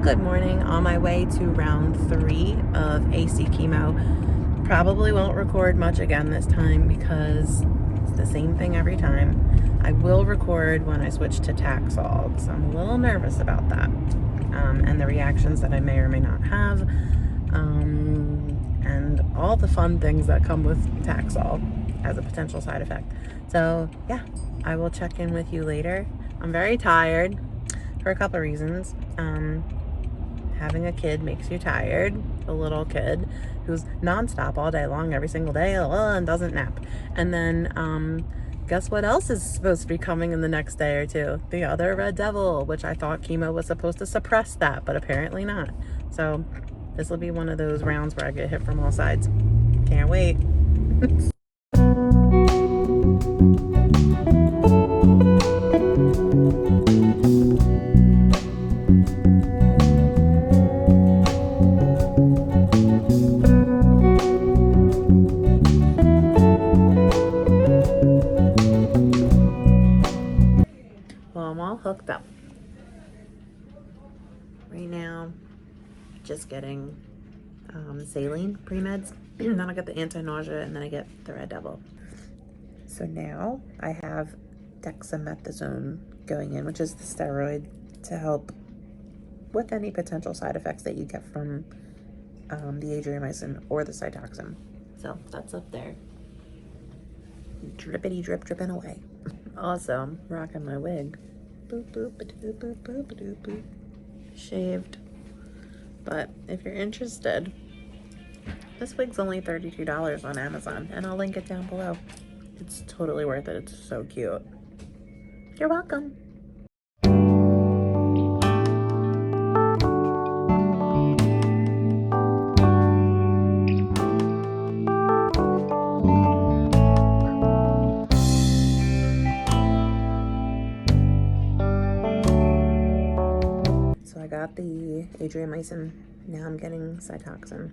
Good morning. On my way to round 3 of AC Chemo. Probably won't record much again this time because it's the same thing every time. I will record when I switch to Taxol because I'm a little nervous about that, and the reactions that I may or may not have, and all the fun things that come with Taxol as a potential side effect. So yeah, I will check in with you later. I'm very tired for a couple of reasons. Having a kid makes you tired. A little kid who's nonstop all day long, every single day, and doesn't nap. And then, guess what else is supposed to be coming in the next day or two? The other red devil, which I thought chemo was supposed to suppress that, but apparently not. So this will be one of those rounds where I get hit from all sides. Can't wait. Well, I'm all hooked up. Right now, just getting saline pre-meds. Then I get the anti-nausea, and then I get the red devil. So now I have dexamethasone going in, which is the steroid to help with any potential side effects that you get from the Adriamycin or the Cytoxan. So that's up there. Drippity drip dripping away. Also, I'm rocking my wig. Boop boop ba-doop boop boop ba-doop boop. Shaved. But if you're interested, this wig's only $32 on Amazon, and I'll link it down below. It's totally worth it. It's so cute. You're welcome. So I got the Adriamycin. Now I'm getting Cytoxan.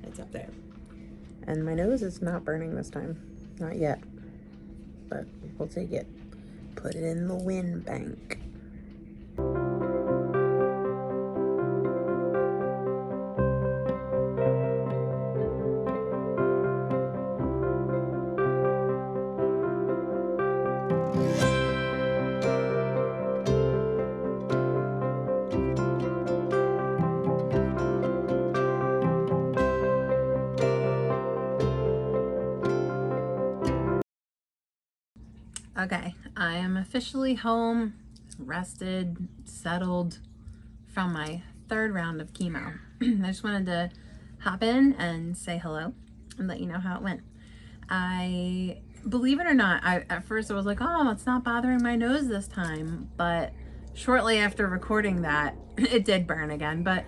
It's up there. And my nose is not burning this time. Not yet. But we'll take it. Put it in the wind bank. Okay, I am officially home, rested, settled from my 3rd round of chemo. I just wanted to hop in and say hello and let you know how it went. Believe it or not, at first I was like, oh, it's not bothering my nose this time, but shortly after recording that, it did burn again, but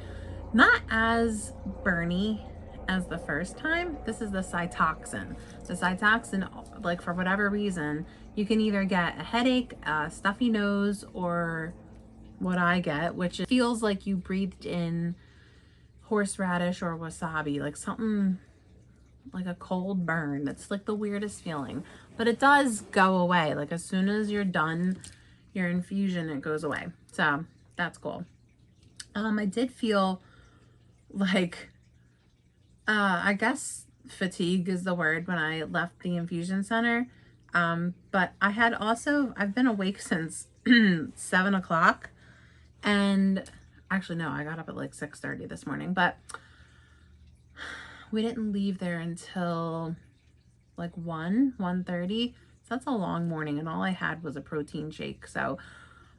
not as burny as the first time. This is the Cytoxan. The Cytoxan, like, for whatever reason, you can either get a headache, a stuffy nose, or what I get, which feels like you breathed in horseradish or wasabi, like something like a cold burn. It's like the weirdest feeling, but it does go away. Like as soon as you're done your infusion, it goes away. So that's cool. I did feel like, I guess fatigue is the word when I left the infusion center. But I've been awake since 7 o'clock, and actually no, I got up at like 6:30 this morning, but we didn't leave there until like 1:30. So that's a long morning, and all I had was a protein shake. So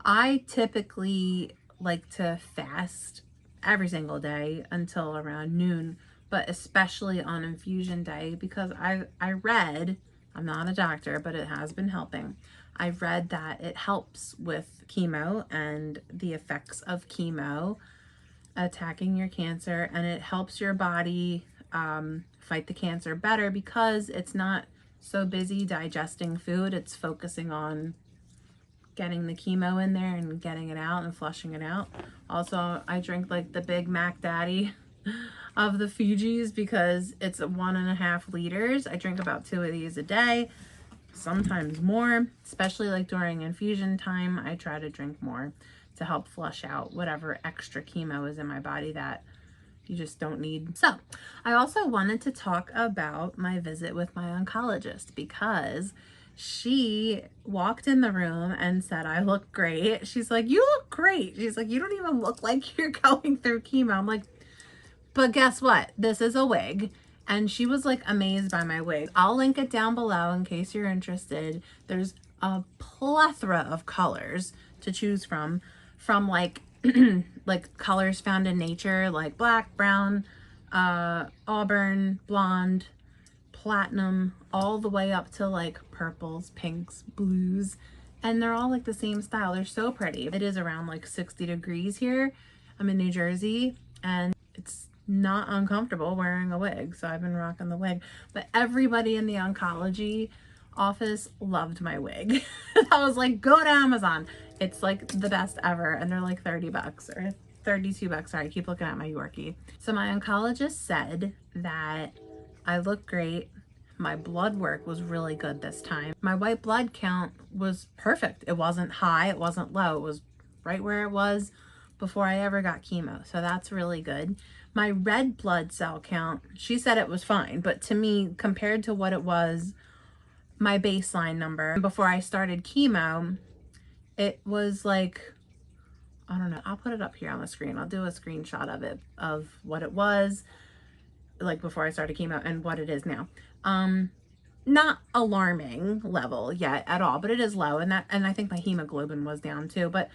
I typically like to fast every single day until around noon, but especially on infusion day, because I read, I'm not a doctor, but it has been helping. I've read that it helps with chemo and the effects of chemo attacking your cancer, and it helps your body fight the cancer better because it's not so busy digesting food. It's focusing on getting the chemo in there and getting it out and flushing it out. Also, I drink like the Big Mac Daddy of the Fujis because it's 1.5 liters. I drink about 2 of these a day. sometimes more, especially like during infusion time. I try to drink more to help flush out whatever extra chemo is in my body that you just don't need. So I also wanted to talk about my visit with my oncologist, because she walked in the room and said, I look great. She's like, you look great. She's like, you don't even look like you're going through chemo. I'm like, but guess what? This is a wig. And she was like amazed by my wig. I'll link it down below in case you're interested. There's a plethora of colors to choose from like like colors found in nature, like black, brown, auburn, blonde, platinum, all the way up to like purples, pinks, blues, and they're all like the same style. They're so pretty. It is around like 60 degrees here. I'm in New Jersey, and it's not uncomfortable wearing a wig, so I've been rocking the wig. But everybody in the oncology office loved my wig. I was like, go to Amazon. It's like the best ever, and they're like 30 bucks or 32 bucks. Sorry, I keep looking at my Yorkie. So my oncologist said that I look great. My blood work was really good this time. My white blood count was perfect. It wasn't high, it wasn't low. It was right where it was before I ever got chemo. So that's really good. My red blood cell count, she said it was fine, but to me, compared to what it was, my baseline number before I started chemo, it was like, I don't know, I'll put it up here on the screen. I'll do a screenshot of it, of what it was like before I started chemo and what it is now. Not alarming level yet at all, but it is low, and I think my hemoglobin was down too, but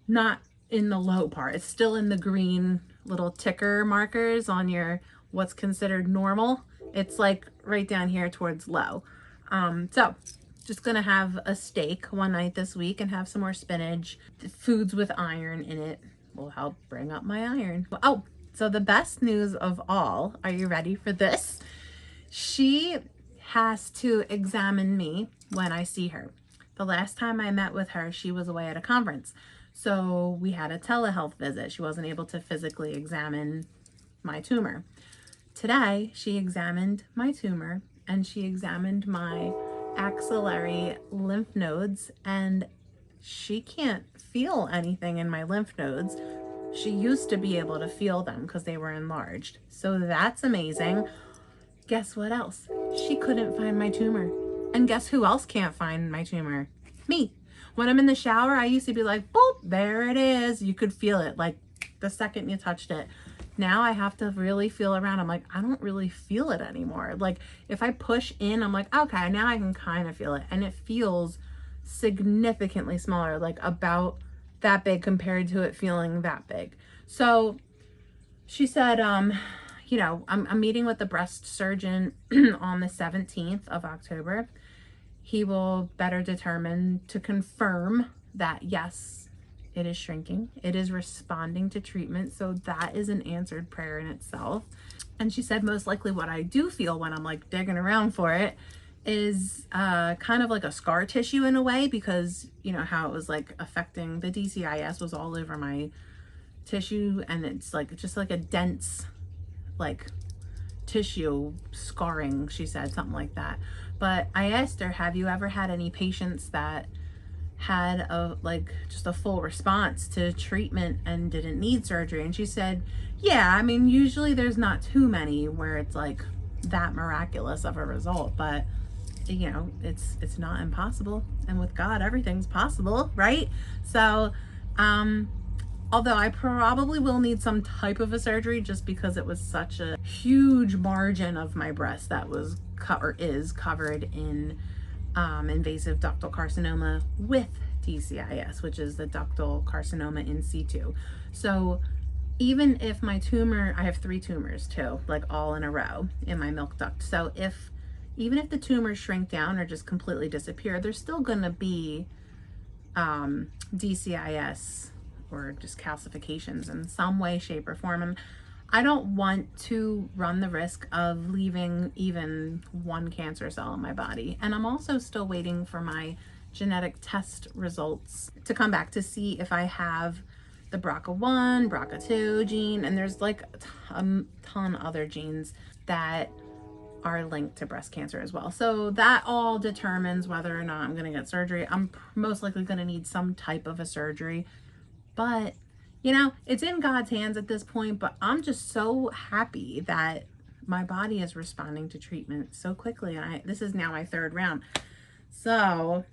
not in the low part. It's still in the green little ticker markers on your what's considered normal. It's like right down here towards low. So just gonna have a steak one night this week and have some more spinach. Foods with iron in it will help bring up my iron. Oh, so the best news of all, are you ready for this? She has to examine me when I see her. The last time I met with her, she was away at a conference. So we had a telehealth visit. She wasn't able to physically examine my tumor. Today, she examined my tumor and she examined my axillary lymph nodes, and she can't feel anything in my lymph nodes. She used to be able to feel them because they were enlarged. So that's amazing. Guess what else? She couldn't find my tumor. And guess who else can't find my tumor? Me. When I'm in the shower, I used to be like, boop, there it is. You could feel it like the second you touched it. Now I have to really feel around. I'm like, I don't really feel it anymore. Like if I push in, I'm like, okay, now I can kind of feel it. And it feels significantly smaller, like about that big compared to it feeling that big. So she said, you know, I'm meeting with the breast surgeon on the 17th of October. He will better determine to confirm that, yes, it is shrinking. It is responding to treatment. So that is an answered prayer in itself. And she said most likely what I do feel when I'm like digging around for it is kind of like a scar tissue in a way, because you know how it was like affecting the DCIS was all over my tissue, and it's like just like a dense like tissue scarring, she said, something like that. But I asked her, have you ever had any patients that had a like just a full response to treatment and didn't need surgery? And she said, yeah, I mean, usually there's not too many where it's like that miraculous of a result, but you know, it's not impossible, and with God everything's possible, right? So although I probably will need some type of a surgery just because it was such a huge margin of my breast that was or is covered in invasive ductal carcinoma with DCIS, which is the ductal carcinoma in situ. So even if my tumor, I have 3 tumors too, like all in a row in my milk duct. So even if the tumors shrink down or just completely disappear, there's still gonna be DCIS or just calcifications in some way, shape, or form. And I don't want to run the risk of leaving even one cancer cell in my body. And I'm also still waiting for my genetic test results to come back to see if I have the BRCA1, BRCA2 gene, and there's like a ton other genes that are linked to breast cancer as well. So that all determines whether or not I'm going to get surgery. I'm most likely going to need some type of a surgery, but you know, it's in God's hands at this point. But I'm just so happy that my body is responding to treatment so quickly. And this is now my 3rd round. So,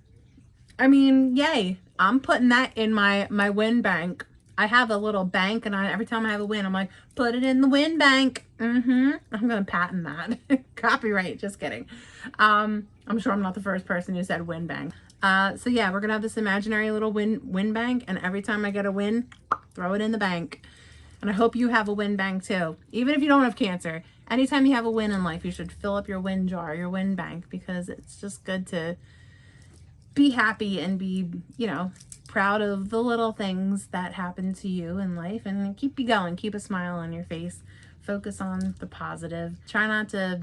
I mean, yay. I'm putting that in my win bank. I have a little bank, and every time I have a win, I'm like, put it in the win bank. I'm going to patent that. Copyright, just kidding. I'm sure I'm not the first person who said win bank. So yeah, we're going to have this imaginary little win bank, and every time I get a win, throw it in the bank. And I hope you have a win bank too. Even if you don't have cancer, anytime you have a win in life, you should fill up your win jar, your win bank, because it's just good to be happy and be, you know, proud of the little things that happen to you in life, and keep you going. Keep a smile on your face. Focus on the positive. Try not to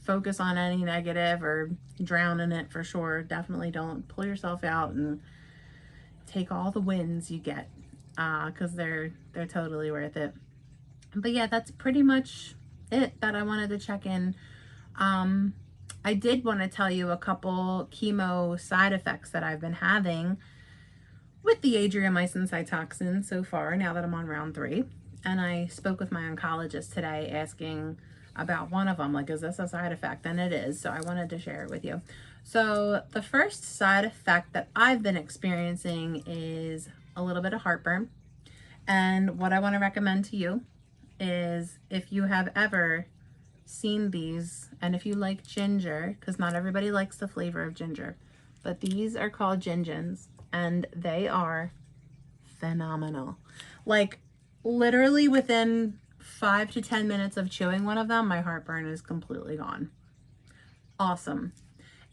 focus on any negative or drown in it, for sure. Definitely don't pull yourself out, and take all the wins you get, because they're totally worth it. But yeah, that's pretty much it that I wanted to check in. I did want to tell you a couple chemo side effects that I've been having with the Adriamycin Cytoxan so far, now that I'm on round 3. And I spoke with my oncologist today asking about one of them, like, is this a side effect? And it is, so I wanted to share it with you. So the first side effect that I've been experiencing is a little bit of heartburn. And what I want to recommend to you is, if you have ever seen these, and if you like ginger, because not everybody likes the flavor of ginger, but these are called gingins, and they are phenomenal. Like, literally within 5 to 10 minutes of chewing one of them, my heartburn is completely gone. Awesome.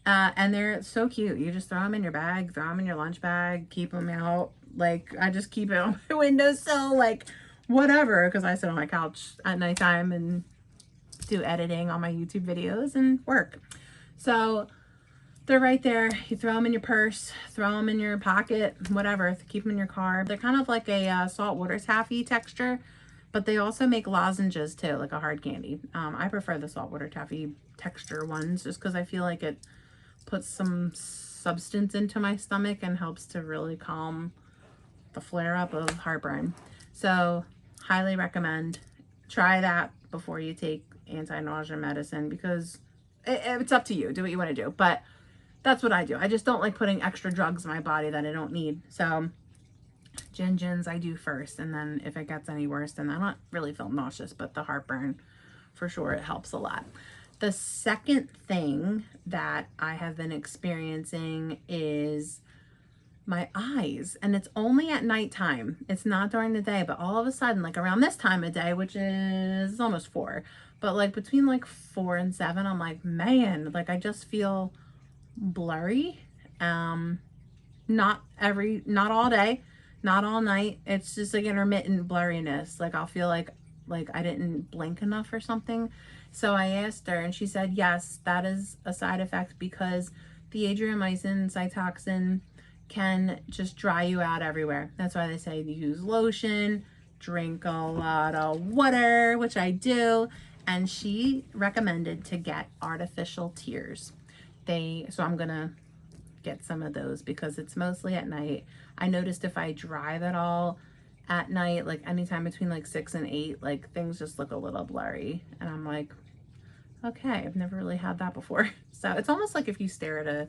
And they're so cute. You just throw them in your bag, throw them in your lunch bag, keep them out. Like, I just keep it on my windowsill, like, whatever, because I sit on my couch at nighttime and do editing on my YouTube videos and work. So they're right there. You throw them in your purse, throw them in your pocket, whatever. Keep them in your car. They're kind of like a saltwater taffy texture, but they also make lozenges too, like a hard candy. I prefer the saltwater taffy texture ones, just because I feel like it puts some substance into my stomach and helps to really calm the flare up of heartburn. So highly recommend. Try that before you take anti-nausea medicine, because it's up to you. Do what you want to do, but that's what I do. I just don't like putting extra drugs in my body that I don't need. So gingins I do first, and then if it gets any worse, then I don't really feel nauseous, but the heartburn, for sure, it helps a lot. The second thing that I have been experiencing is my eyes, and it's only at nighttime. It's not during the day, but all of a sudden, like around this time of day, which is almost 4, but like between like 4 and 7, I'm like, man, like I just feel blurry. Not all day, not all night. It's just like intermittent blurriness. Like I'll feel like I didn't blink enough or something. So I asked her, and she said, yes, that is a side effect, because the Adriamycin Cytoxan can just dry you out everywhere. That's why they say use lotion, drink a lot of water, which I do. And she recommended to get artificial tears. So I'm gonna get some of those, because it's mostly at night. I noticed if I drive at all at night, like anytime between like 6 and 8, like things just look a little blurry, and I'm like, okay, I've never really had that before. So it's almost like if you stare at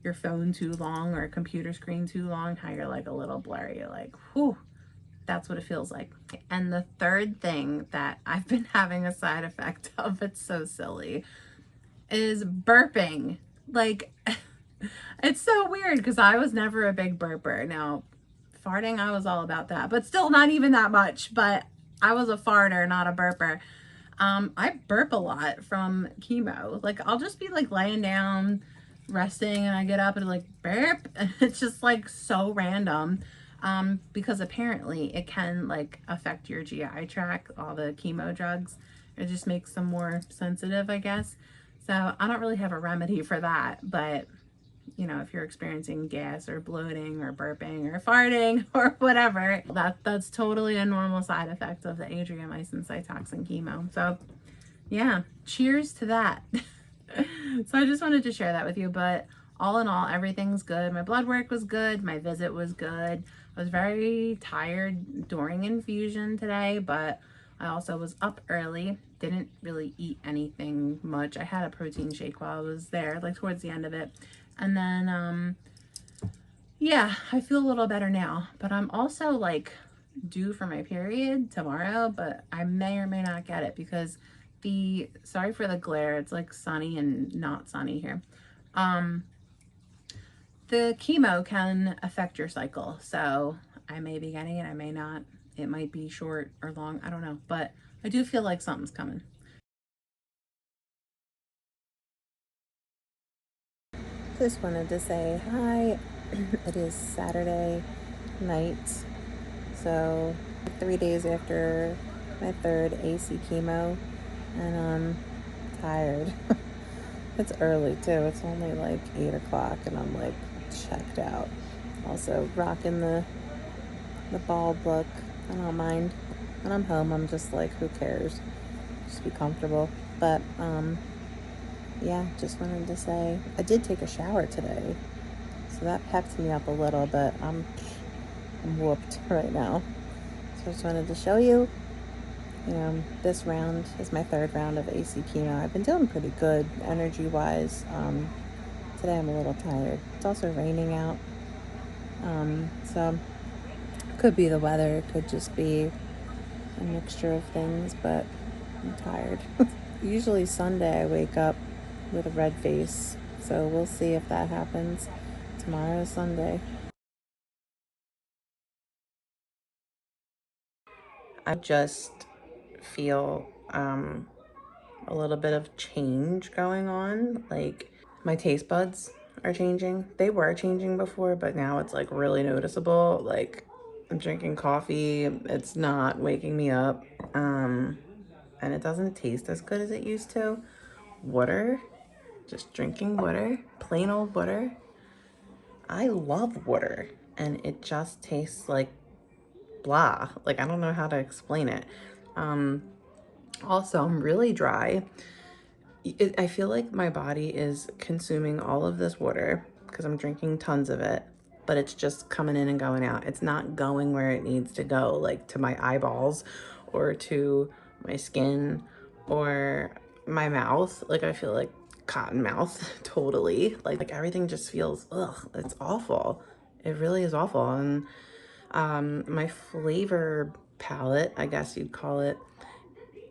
your phone too long or a computer screen too long, how you're like a little blurry. You're like, whew, that's what it feels like. And the third thing that I've been having a side effect of, it's so silly, is burping. Like, it's so weird, because I was never a big burper. Now, farting, I was all about that, but still not even that much. But I was a farter, not a burper. I burp a lot from chemo. Like, I'll just be like laying down, resting, and I get up and like burp. And it's just like so random. Because apparently it can like affect your GI tract, all the chemo drugs. It just makes them more sensitive, I guess. So I don't really have a remedy for that, but you know, if you're experiencing gas or bloating or burping or farting or whatever, that's totally a normal side effect of the Adriamycin Cytoxan chemo. So yeah, cheers to that. So I just wanted to share that with you, but all in all, everything's good. My blood work was good. My visit was good. I was very tired during infusion today, but I also was up early. Didn't really eat anything much. I had a protein shake while I was there, like towards the end of it. And then, yeah, I feel a little better now, but I'm also like due for my period tomorrow, but I may or may not get it because sorry for the glare, it's like sunny and not sunny here. Um, the chemo can affect your cycle, so I may be getting it, I may not. It might be short or long, I don't know, but I do feel like something's coming. Just wanted to say hi. It is Saturday night, so 3 days after my third AC chemo, and I'm tired. It's early too. It's only like 8 o'clock, and I'm like checked out. Also rocking the bald look. I don't mind. When I'm home, I'm just like, who cares? Just be comfortable. But yeah, just wanted to say I did take a shower today, so that pepped me up a little. But I'm whooped right now. So I just wanted to show you. This round is my third round of AC chemo. I've been doing pretty good energy-wise. Today I'm a little tired. It's also raining out. So could be the weather. It could just be a mixture of things, but I'm tired. Usually Sunday I wake up with a red face. So we'll see if that happens. Tomorrow is Sunday. I just feel a little bit of change going on. Like my taste buds are changing. They were changing before, but now it's like really noticeable. Like I'm drinking coffee, it's not waking me up. And it doesn't taste as good as it used to. Water, just drinking water, plain old water. I love water, and it just tastes like blah. Like I don't know how to explain it. Also, I'm really dry. I feel like my body is consuming all of this water because I'm drinking tons of it, but it's just coming in and going out. It's not going where it needs to go, like to my eyeballs or to my skin or my mouth. Like I feel like cotton mouth totally. Like everything just feels, ugh, it's awful. It really is awful. And my flavor palette, I guess you'd call it,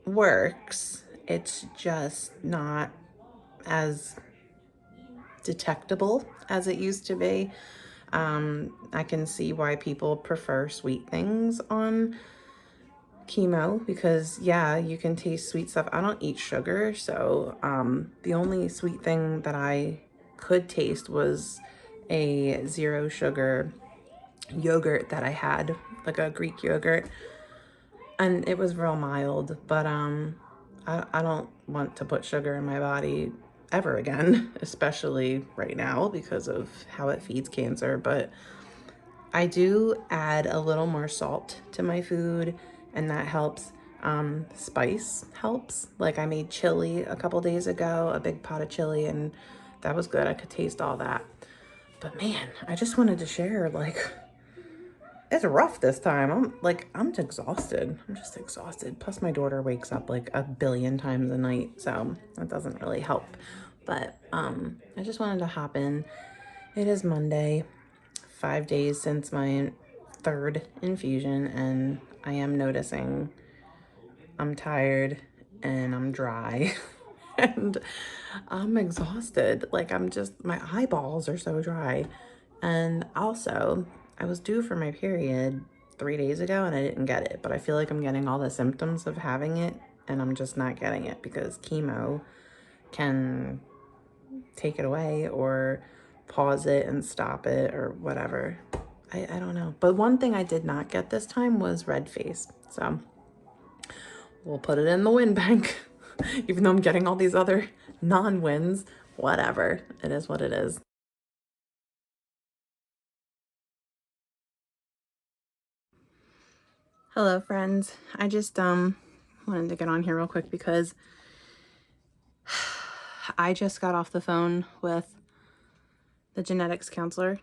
works. It's just not as detectable as it used to be. I can see why people prefer sweet things on chemo because, yeah, you can taste sweet stuff. I don't eat sugar, so the only sweet thing that I could taste was a zero sugar yogurt that I had, like a Greek yogurt, and it was real mild, but I don't want to put sugar in my body ever again, especially right now because of how it feeds cancer. But I do add a little more salt to my food, and that helps. Spice helps. Like I made chili a couple days ago, a big pot of chili, and that was good. I could taste all that. But man, I just wanted to share, like, it's rough this time. I'm just exhausted. I'm just exhausted. Plus my daughter wakes up like a billion times a night, so that doesn't really help. But I just wanted to hop in. It is Monday, 5 days since my third infusion, and I am noticing I'm tired and I'm dry and I'm exhausted. Like my eyeballs are so dry. And also, I was due for my period 3 days ago and I didn't get it, but I feel like I'm getting all the symptoms of having it and I'm just not getting it because chemo can take it away or pause it and stop it or whatever. I don't know. But one thing I did not get this time was red face. So we'll put it in the win bank. Even though I'm getting all these other non-wins, whatever. It is what it is. Hello, friends. I just wanted to get on here real quick because I just got off the phone with the genetics counselor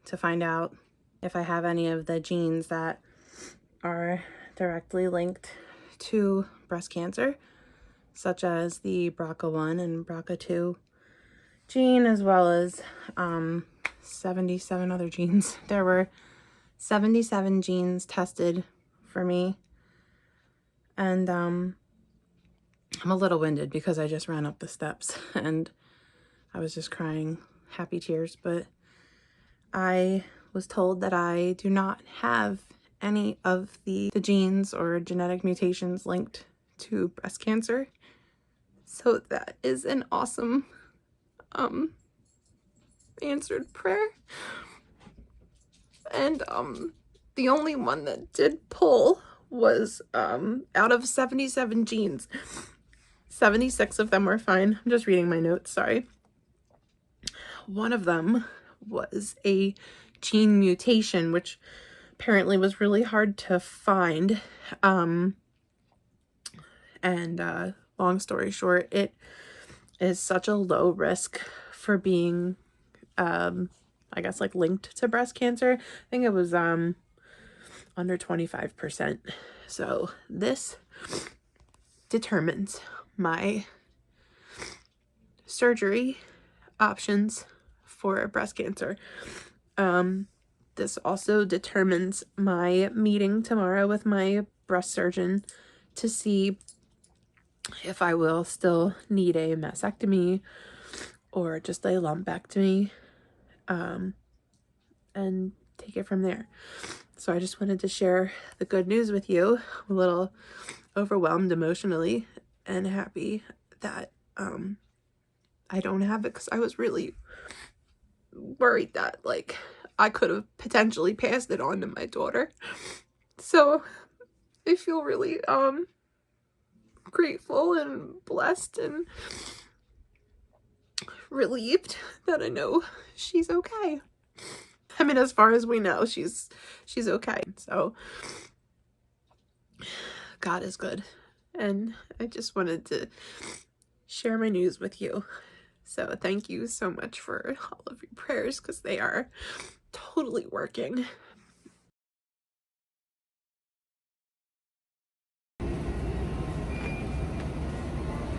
to find out if I have any of the genes that are directly linked to breast cancer, such as the BRCA1 and BRCA2 gene, as well as 77 other genes. There were 77 genes tested for me, and I'm a little winded because I just ran up the steps and I was just crying happy tears, but I was told that I do not have any of the genes or genetic mutations linked to breast cancer. So that is an awesome answered prayer. And the only one that did pull was out of 77 genes, 76 of them were fine. I'm just reading my notes, sorry. One of them was a gene mutation, which apparently was really hard to find. And long story short, it is such a low risk for being, I guess, like linked to breast cancer. I think it was under 25%. So this determines my surgery options for breast cancer. This also determines my meeting tomorrow with my breast surgeon to see if I will still need a mastectomy or just a lumpectomy, and take it from there. So I just wanted to share the good news with you. I'm a little overwhelmed emotionally and happy that I don't have it, because I was really worried that like I could have potentially passed it on to my daughter. So I feel really grateful and blessed and relieved that I know she's okay. I mean, as far as we know, she's okay. So God is good. And I just wanted to share my news with you. So thank you so much for all of your prayers, because they are totally working.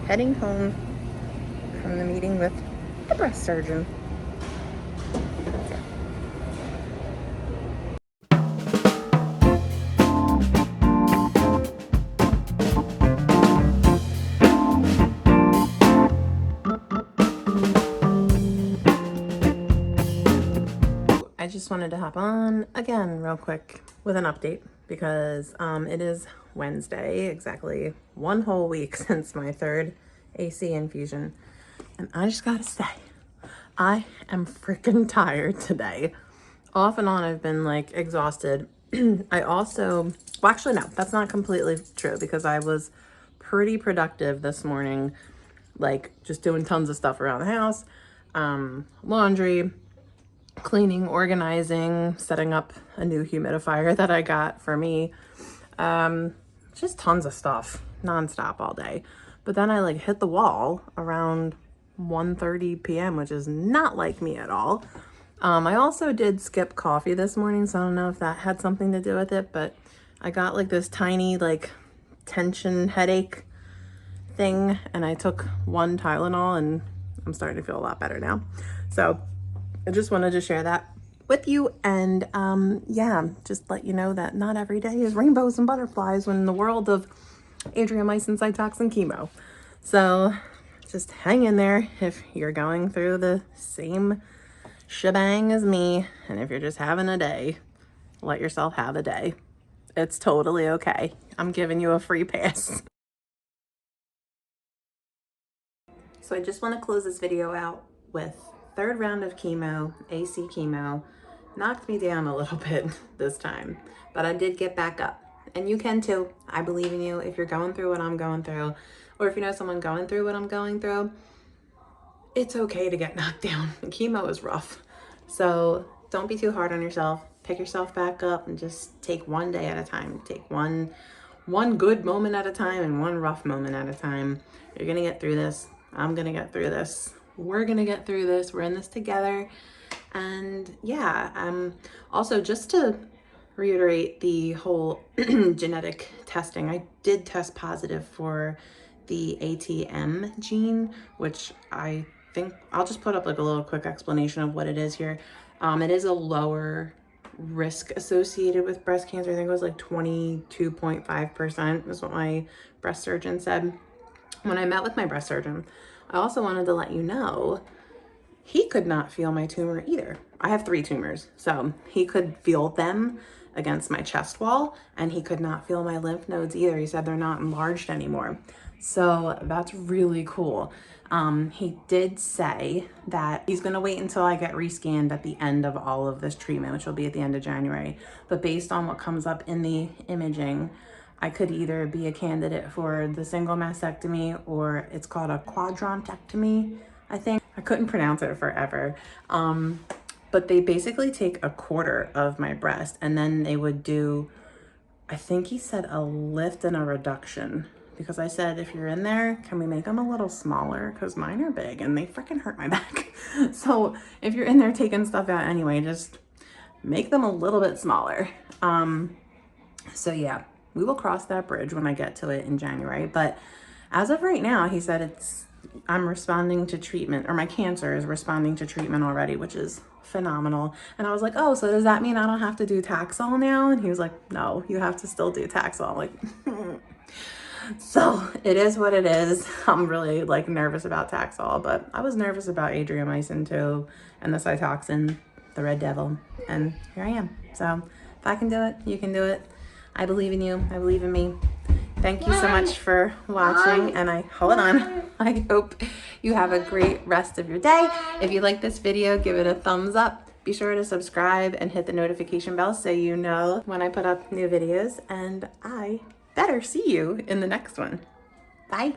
Heading home from the meeting with the breast surgeon. I just wanted to hop on again real quick with an update, because it is Wednesday, exactly 1 whole week since my 3rd AC infusion, and I just gotta say, I am freaking tired today. Off and on, I've been like exhausted. I also, well, actually no, that's not completely true, because I was pretty productive this morning, like just doing tons of stuff around the house, laundry, cleaning, organizing, setting up a new humidifier that I got for me. Just tons of stuff, nonstop all day. But then I like hit the wall around 1:30 p.m., which is not like me at all. I also did skip coffee this morning, so I don't know if that had something to do with it, but I got like this tiny like tension headache thing, and I took 1 Tylenol and I'm starting to feel a lot better now. So I just wanted to share that with you, and yeah, just let you know that not every day is rainbows and butterflies when in the world of Adriamycin Cytoxan chemo. So just hang in there if you're going through the same shebang as me, and if you're just having a day, let yourself have a day. It's totally okay. I'm giving you a free pass. So I just want to close this video out with 3rd round of chemo, AC chemo, knocked me down a little bit this time, but I did get back up. And you can too. I believe in you. If you're going through what I'm going through, or if you know someone going through what I'm going through, it's okay to get knocked down. Chemo is rough. So don't be too hard on yourself. Pick yourself back up and just take 1 day at a time. Take one good moment at a time and 1 rough moment at a time. You're gonna get through this. I'm gonna get through this. We're gonna get through this. We're in this together. And yeah, also just to reiterate the whole genetic testing, I did test positive for the ATM gene, which I think I'll just put up like a little quick explanation of what it is here. It is a lower risk associated with breast cancer. I think it was like 22.5% is what my breast surgeon said. When I met with my breast surgeon, I also wanted to let you know he could not feel my tumor either. I have 3 tumors, so he could feel them against my chest wall, and he could not feel my lymph nodes either. He said they're not enlarged anymore. So that's really cool. He did say that he's gonna wait until I get rescanned at the end of all of this treatment, which will be at the end of January. But based on what comes up in the imaging, I could either be a candidate for the single mastectomy, or it's called a quadrantectomy, I think. I couldn't pronounce it forever. But they basically take a quarter of my breast, and then they would do, I think he said a lift and a reduction, because I said, if you're in there, can we make them a little smaller? Because mine are big and they freaking hurt my back. So if you're in there taking stuff out anyway, just make them a little bit smaller. So yeah, we will cross that bridge when I get to it in January. But as of right now, he said I'm responding to treatment, or my cancer is responding to treatment already, which is phenomenal. And I was like, oh, so does that mean I don't have to do Taxol now? And he was like, no, you have to still do Taxol. I'm like, so it is what it is. I'm really like nervous about Taxol, but I was nervous about Adriamycin too, and the Cytoxan, the red devil, and here I am. So if I can do it, you can do it. I believe in you. I believe in me. Thank you so much for watching, and I hope you have a great rest of your day. If you like this video, give it a thumbs up. Be sure to subscribe and hit the notification bell so you know when I put up new videos, and I better see you in the next one. Bye.